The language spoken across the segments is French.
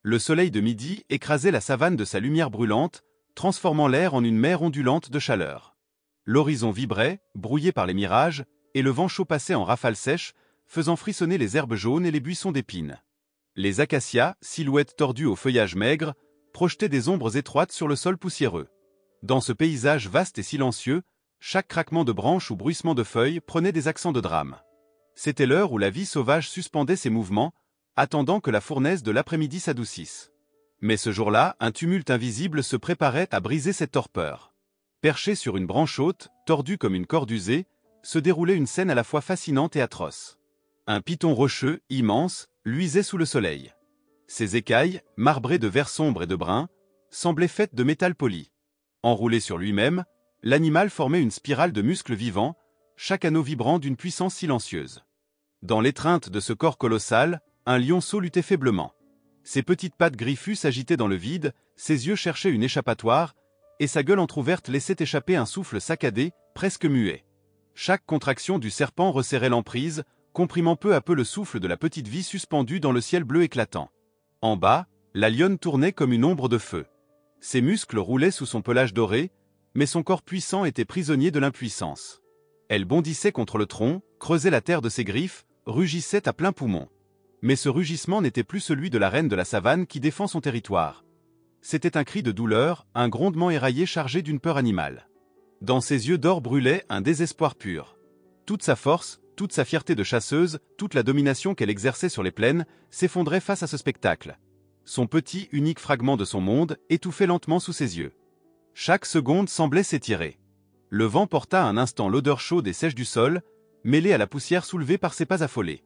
Le soleil de midi écrasait la savane de sa lumière brûlante, transformant l'air en une mer ondulante de chaleur. L'horizon vibrait, brouillé par les mirages, et le vent chaud passait en rafales sèches, faisant frissonner les herbes jaunes et les buissons d'épines. Les acacias, silhouettes tordues au feuillage maigre, projetaient des ombres étroites sur le sol poussiéreux. Dans ce paysage vaste et silencieux, chaque craquement de branches ou bruissement de feuilles prenait des accents de drame. C'était l'heure où la vie sauvage suspendait ses mouvements, attendant que la fournaise de l'après-midi s'adoucisse. Mais ce jour-là, un tumulte invisible se préparait à briser cette torpeur. Perché sur une branche haute, tordue comme une corde usée, se déroulait une scène à la fois fascinante et atroce. Un python rocheux, immense, luisait sous le soleil. Ses écailles, marbrées de vert sombre et de brun, semblaient faites de métal poli. Enroulé sur lui-même, l'animal formait une spirale de muscles vivants, chaque anneau vibrant d'une puissance silencieuse. Dans l'étreinte de ce corps colossal, un lionceau luttait faiblement. Ses petites pattes griffues s'agitaient dans le vide, ses yeux cherchaient une échappatoire, et sa gueule entr'ouverte laissait échapper un souffle saccadé, presque muet. Chaque contraction du serpent resserrait l'emprise, comprimant peu à peu le souffle de la petite vie suspendue dans le ciel bleu éclatant. En bas, la lionne tournait comme une ombre de feu. Ses muscles roulaient sous son pelage doré, mais son corps puissant était prisonnier de l'impuissance. Elle bondissait contre le tronc, creusait la terre de ses griffes, rugissait à plein poumon. Mais ce rugissement n'était plus celui de la reine de la savane qui défend son territoire. C'était un cri de douleur, un grondement éraillé chargé d'une peur animale. Dans ses yeux d'or brûlait un désespoir pur. Toute sa force, toute sa fierté de chasseuse, toute la domination qu'elle exerçait sur les plaines, s'effondraient face à ce spectacle. Son petit, unique fragment de son monde étouffait lentement sous ses yeux. Chaque seconde semblait s'étirer. Le vent porta un instant l'odeur chaude et sèche du sol, mêlée à la poussière soulevée par ses pas affolés.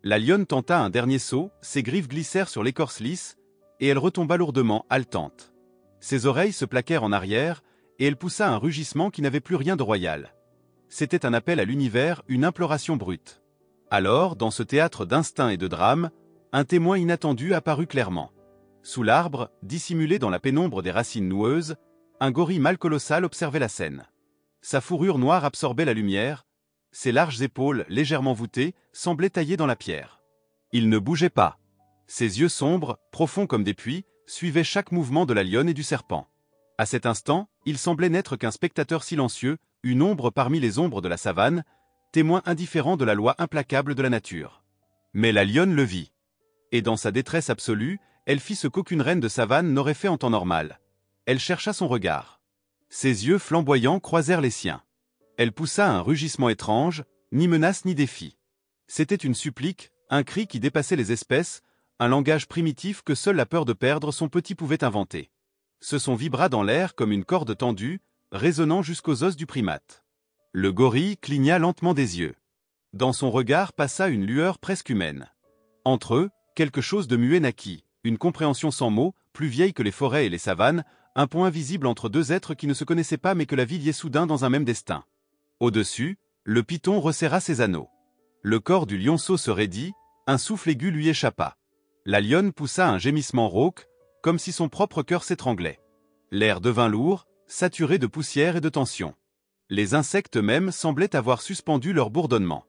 La lionne tenta un dernier saut, ses griffes glissèrent sur l'écorce lisse, et elle retomba lourdement, haletante. Ses oreilles se plaquèrent en arrière, et elle poussa un rugissement qui n'avait plus rien de royal. C'était un appel à l'univers, une imploration brute. Alors, dans ce théâtre d'instinct et de drame, un témoin inattendu apparut clairement. Sous l'arbre, dissimulé dans la pénombre des racines noueuses, un gorille mâle colossal observait la scène. Sa fourrure noire absorbait la lumière, ses larges épaules, légèrement voûtées, semblaient taillées dans la pierre. Il ne bougeait pas. Ses yeux sombres, profonds comme des puits, suivaient chaque mouvement de la lionne et du serpent. À cet instant, il semblait n'être qu'un spectateur silencieux, une ombre parmi les ombres de la savane, témoin indifférent de la loi implacable de la nature. Mais la lionne le vit. Et dans sa détresse absolue, elle fit ce qu'aucune reine de savane n'aurait fait en temps normal. Elle chercha son regard. Ses yeux flamboyants croisèrent les siens. Elle poussa un rugissement étrange, ni menace ni défi. C'était une supplique, un cri qui dépassait les espèces, un langage primitif que seule la peur de perdre son petit pouvait inventer. Ce son vibra dans l'air comme une corde tendue, résonnant jusqu'aux os du primate. Le gorille cligna lentement des yeux. Dans son regard passa une lueur presque humaine. Entre eux, quelque chose de muet naquit, une compréhension sans mots, plus vieille que les forêts et les savanes, un pont invisible entre deux êtres qui ne se connaissaient pas mais que la vie liait soudain dans un même destin. Au-dessus, le python resserra ses anneaux. Le corps du lionceau se raidit, un souffle aigu lui échappa. La lionne poussa un gémissement rauque, comme si son propre cœur s'étranglait. L'air devint lourd, saturé de poussière et de tension. Les insectes mêmes semblaient avoir suspendu leur bourdonnement.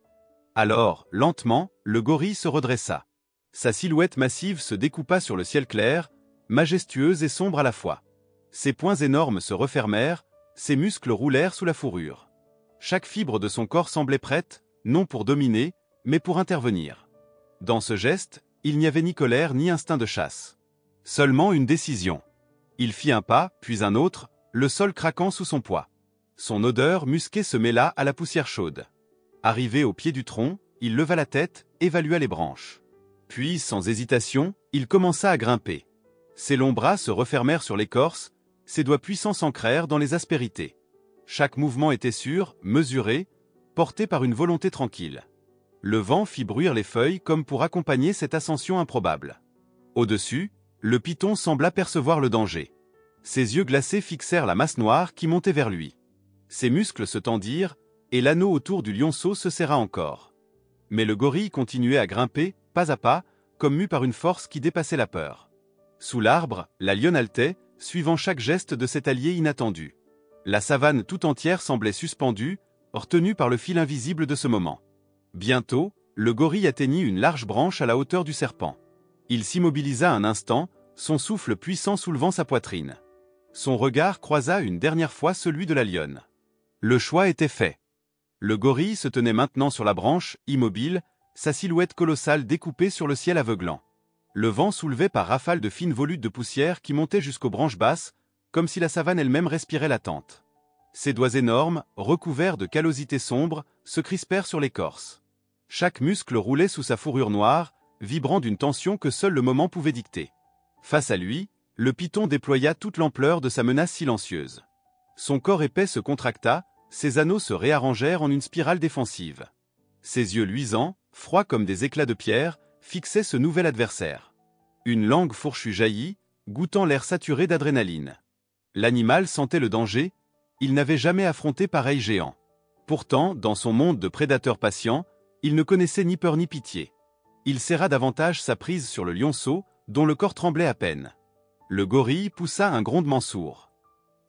Alors, lentement, le gorille se redressa. Sa silhouette massive se découpa sur le ciel clair, majestueuse et sombre à la fois. Ses poings énormes se refermèrent, ses muscles roulèrent sous la fourrure. Chaque fibre de son corps semblait prête, non pour dominer, mais pour intervenir. Dans ce geste, il n'y avait ni colère ni instinct de chasse. Seulement une décision. Il fit un pas, puis un autre, le sol craquant sous son poids. Son odeur musquée se mêla à la poussière chaude. Arrivé au pied du tronc, il leva la tête, évalua les branches. Puis, sans hésitation, il commença à grimper. Ses longs bras se refermèrent sur l'écorce, ses doigts puissants s'ancrèrent dans les aspérités. Chaque mouvement était sûr, mesuré, porté par une volonté tranquille. Le vent fit bruire les feuilles comme pour accompagner cette ascension improbable. Au-dessus, le python sembla percevoir le danger. Ses yeux glacés fixèrent la masse noire qui montait vers lui. Ses muscles se tendirent, et l'anneau autour du lionceau se serra encore. Mais le gorille continuait à grimper, pas à pas, comme mu par une force qui dépassait la peur. Sous l'arbre, la lionne haletait, suivant chaque geste de cet allié inattendu. La savane tout entière semblait suspendue, retenue par le fil invisible de ce moment. Bientôt, le gorille atteignit une large branche à la hauteur du serpent. Il s'immobilisa un instant, son souffle puissant soulevant sa poitrine. Son regard croisa une dernière fois celui de la lionne. Le choix était fait. Le gorille se tenait maintenant sur la branche, immobile, sa silhouette colossale découpée sur le ciel aveuglant. Le vent soulevait par rafales de fines volutes de poussière qui montaient jusqu'aux branches basses, comme si la savane elle-même respirait l'attente. Ses doigts énormes, recouverts de callosité sombre, se crispèrent sur l'écorce. Chaque muscle roulait sous sa fourrure noire, vibrant d'une tension que seul le moment pouvait dicter. Face à lui, le python déploya toute l'ampleur de sa menace silencieuse. Son corps épais se contracta, ses anneaux se réarrangèrent en une spirale défensive. Ses yeux luisants, froids comme des éclats de pierre, fixaient ce nouvel adversaire. Une langue fourchue jaillit, goûtant l'air saturé d'adrénaline. L'animal sentait le danger, il n'avait jamais affronté pareil géant. Pourtant, dans son monde de prédateurs patients, il ne connaissait ni peur ni pitié. Il serra davantage sa prise sur le lionceau, dont le corps tremblait à peine. Le gorille poussa un grondement sourd.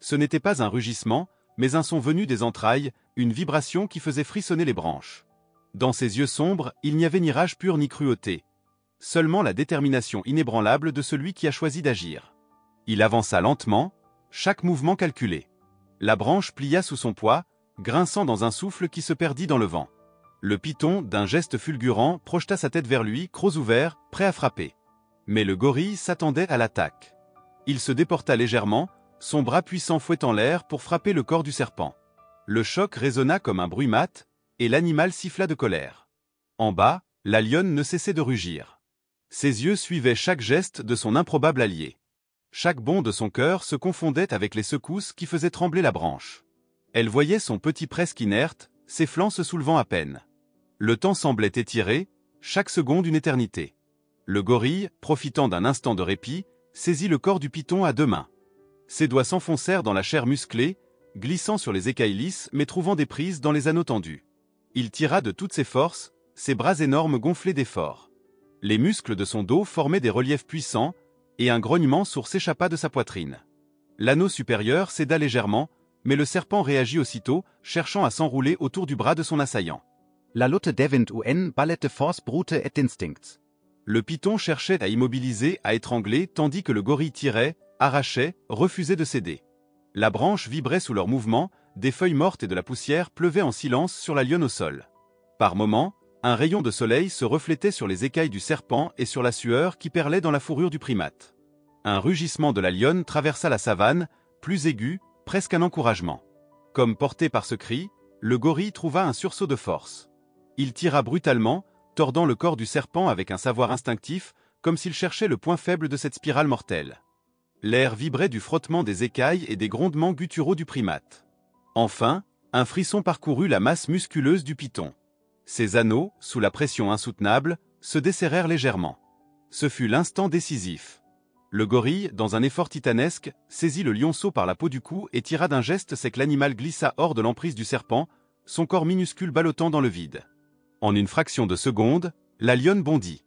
Ce n'était pas un rugissement, mais un son venu des entrailles, une vibration qui faisait frissonner les branches. Dans ses yeux sombres, il n'y avait ni rage pure ni cruauté. Seulement la détermination inébranlable de celui qui a choisi d'agir. Il avança lentement, chaque mouvement calculé. La branche plia sous son poids, grinçant dans un souffle qui se perdit dans le vent. Le python, d'un geste fulgurant, projeta sa tête vers lui, crocs ouverts, prêt à frapper. Mais le gorille s'attendait à l'attaque. Il se déporta légèrement, son bras puissant fouettant l'air pour frapper le corps du serpent. Le choc résonna comme un bruit mat, et l'animal siffla de colère. En bas, la lionne ne cessait de rugir. Ses yeux suivaient chaque geste de son improbable allié. Chaque bond de son cœur se confondait avec les secousses qui faisaient trembler la branche. Elle voyait son petit presque inerte, ses flancs se soulevant à peine. Le temps semblait étiré, chaque seconde une éternité. Le gorille, profitant d'un instant de répit, saisit le corps du python à deux mains. Ses doigts s'enfoncèrent dans la chair musclée, glissant sur les écailles lisses mais trouvant des prises dans les anneaux tendus. Il tira de toutes ses forces, ses bras énormes gonflés d'effort. Les muscles de son dos formaient des reliefs puissants, et un grognement sourd s'échappa de sa poitrine. L'anneau supérieur céda légèrement, mais le serpent réagit aussitôt, cherchant à s'enrouler autour du bras de son assaillant. La lutte devint un ballet de force brute et d'instincts. Le python cherchait à immobiliser, à étrangler, tandis que le gorille tirait, arrachait, refusait de céder. La branche vibrait sous leurs mouvements, des feuilles mortes et de la poussière pleuvaient en silence sur la lionne au sol. Par moments, un rayon de soleil se reflétait sur les écailles du serpent et sur la sueur qui perlait dans la fourrure du primate. Un rugissement de la lionne traversa la savane, plus aigu, presque un encouragement. Comme porté par ce cri, le gorille trouva un sursaut de force. Il tira brutalement, tordant le corps du serpent avec un savoir instinctif, comme s'il cherchait le point faible de cette spirale mortelle. L'air vibrait du frottement des écailles et des grondements gutturaux du primate. Enfin, un frisson parcourut la masse musculeuse du python. Ses anneaux, sous la pression insoutenable, se desserrèrent légèrement. Ce fut l'instant décisif. Le gorille, dans un effort titanesque, saisit le lionceau par la peau du cou et tira d'un geste sec. L'animal glissa hors de l'emprise du serpent, son corps minuscule ballottant dans le vide. En une fraction de seconde, la lionne bondit.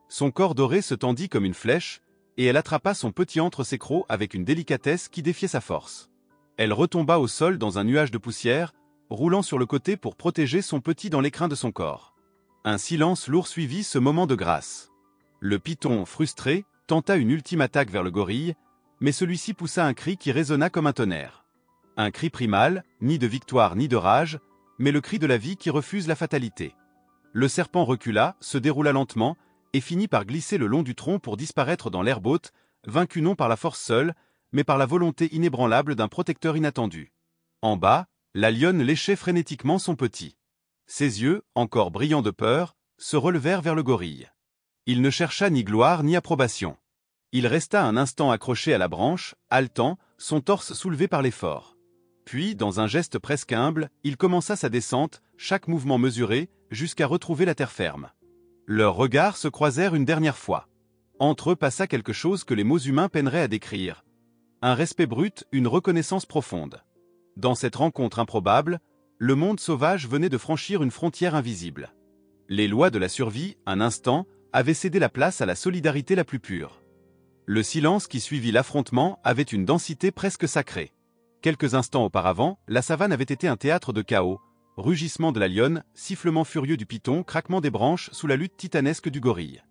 Son corps doré se tendit comme une flèche, et elle attrapa son petit entre ses crocs avec une délicatesse qui défiait sa force. Elle retomba au sol dans un nuage de poussière, roulant sur le côté pour protéger son petit dans l'écrin de son corps. Un silence lourd suivit ce moment de grâce. Le python, frustré, tenta une ultime attaque vers le gorille, mais celui-ci poussa un cri qui résonna comme un tonnerre. Un cri primal, ni de victoire ni de rage, mais le cri de la vie qui refuse la fatalité. Le serpent recula, se déroula lentement, et finit par glisser le long du tronc pour disparaître dans l'herbe haute, vaincu non par la force seule, mais par la volonté inébranlable d'un protecteur inattendu. En bas, la lionne léchait frénétiquement son petit. Ses yeux, encore brillants de peur, se relevèrent vers le gorille. Il ne chercha ni gloire ni approbation. Il resta un instant accroché à la branche, haletant, son torse soulevé par l'effort. Puis, dans un geste presque humble, il commença sa descente, chaque mouvement mesuré, jusqu'à retrouver la terre ferme. Leurs regards se croisèrent une dernière fois. Entre eux passa quelque chose que les mots humains peineraient à décrire. Un respect brut, une reconnaissance profonde. Dans cette rencontre improbable, le monde sauvage venait de franchir une frontière invisible. Les lois de la survie, un instant, avaient cédé la place à la solidarité la plus pure. Le silence qui suivit l'affrontement avait une densité presque sacrée. Quelques instants auparavant, la savane avait été un théâtre de chaos, rugissement de la lionne, sifflement furieux du python, craquement des branches sous la lutte titanesque du gorille.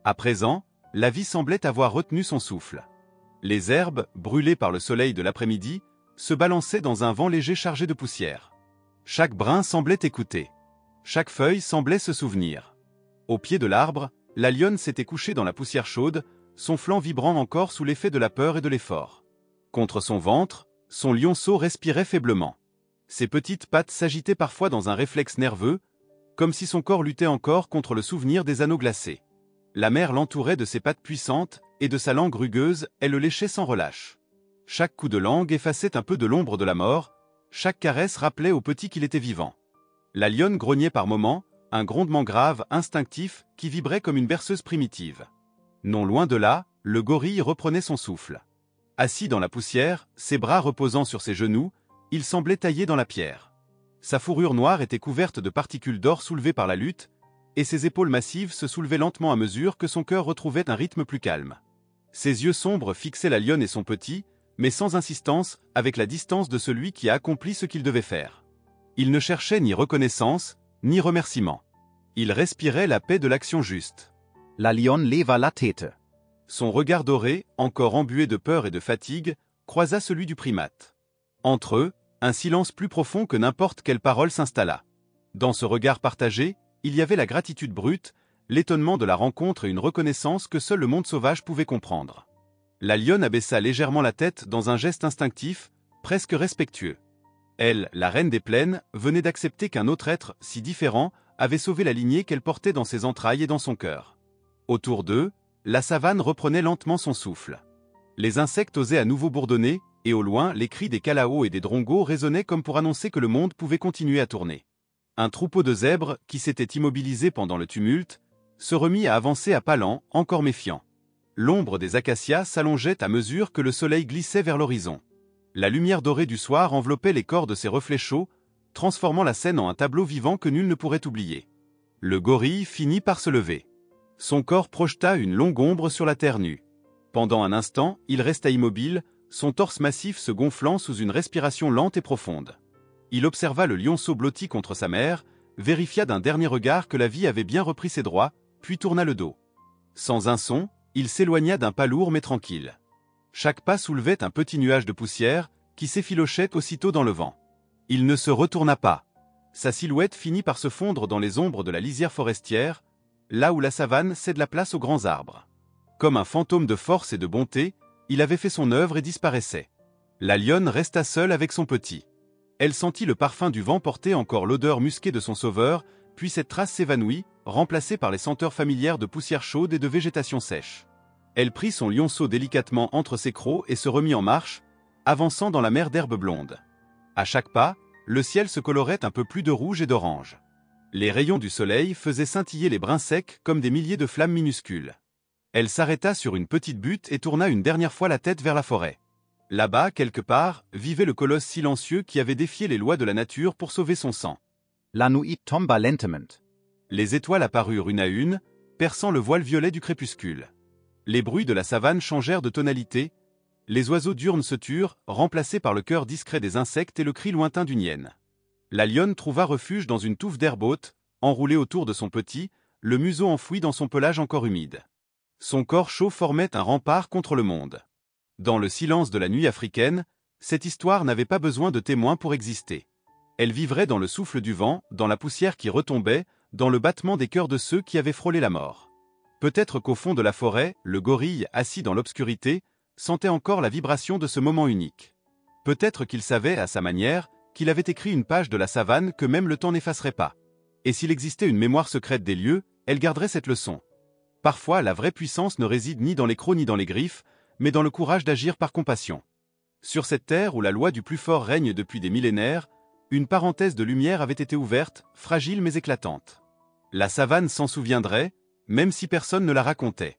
À présent, la vie semblait avoir retenu son souffle. Les herbes, brûlées par le soleil de l'après-midi, se balançaient dans un vent léger chargé de poussière. Chaque brin semblait écouter. Chaque feuille semblait se souvenir. Au pied de l'arbre, la lionne s'était couchée dans la poussière chaude, son flanc vibrant encore sous l'effet de la peur et de l'effort. Contre son ventre, son lionceau respirait faiblement. Ses petites pattes s'agitaient parfois dans un réflexe nerveux, comme si son corps luttait encore contre le souvenir des anneaux glacés. La mère l'entourait de ses pattes puissantes, et de sa langue rugueuse, elle le léchait sans relâche. Chaque coup de langue effaçait un peu de l'ombre de la mort, chaque caresse rappelait au petit qu'il était vivant. La lionne grognait par moments, un grondement grave, instinctif, qui vibrait comme une berceuse primitive. Non loin de là, le gorille reprenait son souffle. Assis dans la poussière, ses bras reposant sur ses genoux, il semblait taillé dans la pierre. Sa fourrure noire était couverte de particules d'or soulevées par la lutte, et ses épaules massives se soulevaient lentement à mesure que son cœur retrouvait un rythme plus calme. Ses yeux sombres fixaient la lionne et son petit, mais sans insistance, avec la distance de celui qui a accompli ce qu'il devait faire. Il ne cherchait ni reconnaissance, ni remerciement. Il respirait la paix de l'action juste. La lionne leva la tête. Son regard doré, encore embué de peur et de fatigue, croisa celui du primate. Entre eux, un silence plus profond que n'importe quelle parole s'installa. Dans ce regard partagé, il y avait la gratitude brute, l'étonnement de la rencontre et une reconnaissance que seul le monde sauvage pouvait comprendre. La lionne abaissa légèrement la tête dans un geste instinctif, presque respectueux. Elle, la reine des plaines, venait d'accepter qu'un autre être, si différent, avait sauvé la lignée qu'elle portait dans ses entrailles et dans son cœur. Autour d'eux, la savane reprenait lentement son souffle. Les insectes osaient à nouveau bourdonner, et au loin, les cris des calaos et des drongos résonnaient comme pour annoncer que le monde pouvait continuer à tourner. Un troupeau de zèbres, qui s'était immobilisé pendant le tumulte, se remit à avancer à pas lents, encore méfiant. L'ombre des acacias s'allongeait à mesure que le soleil glissait vers l'horizon. La lumière dorée du soir enveloppait les corps de ses reflets chauds, transformant la scène en un tableau vivant que nul ne pourrait oublier. Le gorille finit par se lever. Son corps projeta une longue ombre sur la terre nue. Pendant un instant, il resta immobile, son torse massif se gonflant sous une respiration lente et profonde. Il observa le lionceau blotti contre sa mère, vérifia d'un dernier regard que la vie avait bien repris ses droits, puis tourna le dos. Sans un son, il s'éloigna d'un pas lourd mais tranquille. Chaque pas soulevait un petit nuage de poussière, qui s'effilochait aussitôt dans le vent. Il ne se retourna pas. Sa silhouette finit par se fondre dans les ombres de la lisière forestière, là où la savane cède la place aux grands arbres. Comme un fantôme de force et de bonté, il avait fait son œuvre et disparaissait. La lionne resta seule avec son petit. Elle sentit le parfum du vent porter encore l'odeur musquée de son sauveur, puis cette trace s'évanouit, remplacée par les senteurs familières de poussière chaude et de végétation sèche. Elle prit son lionceau délicatement entre ses crocs et se remit en marche, avançant dans la mer d'herbes blondes. À chaque pas, le ciel se colorait un peu plus de rouge et d'orange. Les rayons du soleil faisaient scintiller les brins secs comme des milliers de flammes minuscules. Elle s'arrêta sur une petite butte et tourna une dernière fois la tête vers la forêt. Là-bas, quelque part, vivait le colosse silencieux qui avait défié les lois de la nature pour sauver son sang. La nuit tomba lentement. Les étoiles apparurent une à une, perçant le voile violet du crépuscule. Les bruits de la savane changèrent de tonalité, les oiseaux diurnes se turent, remplacés par le chœur discret des insectes et le cri lointain d'une hyène. La lionne trouva refuge dans une touffe d'herbe haute, enroulée autour de son petit, le museau enfoui dans son pelage encore humide. Son corps chaud formait un rempart contre le monde. Dans le silence de la nuit africaine, cette histoire n'avait pas besoin de témoins pour exister. Elle vivrait dans le souffle du vent, dans la poussière qui retombait, dans le battement des cœurs de ceux qui avaient frôlé la mort. Peut-être qu'au fond de la forêt, le gorille, assis dans l'obscurité, sentait encore la vibration de ce moment unique. Peut-être qu'il savait, à sa manière, qu'il avait écrit une page de la savane que même le temps n'effacerait pas. Et s'il existait une mémoire secrète des lieux, elle garderait cette leçon. Parfois, la vraie puissance ne réside ni dans les crocs ni dans les griffes, mais dans le courage d'agir par compassion. Sur cette terre où la loi du plus fort règne depuis des millénaires, une parenthèse de lumière avait été ouverte, fragile mais éclatante. La savane s'en souviendrait, même si personne ne la racontait.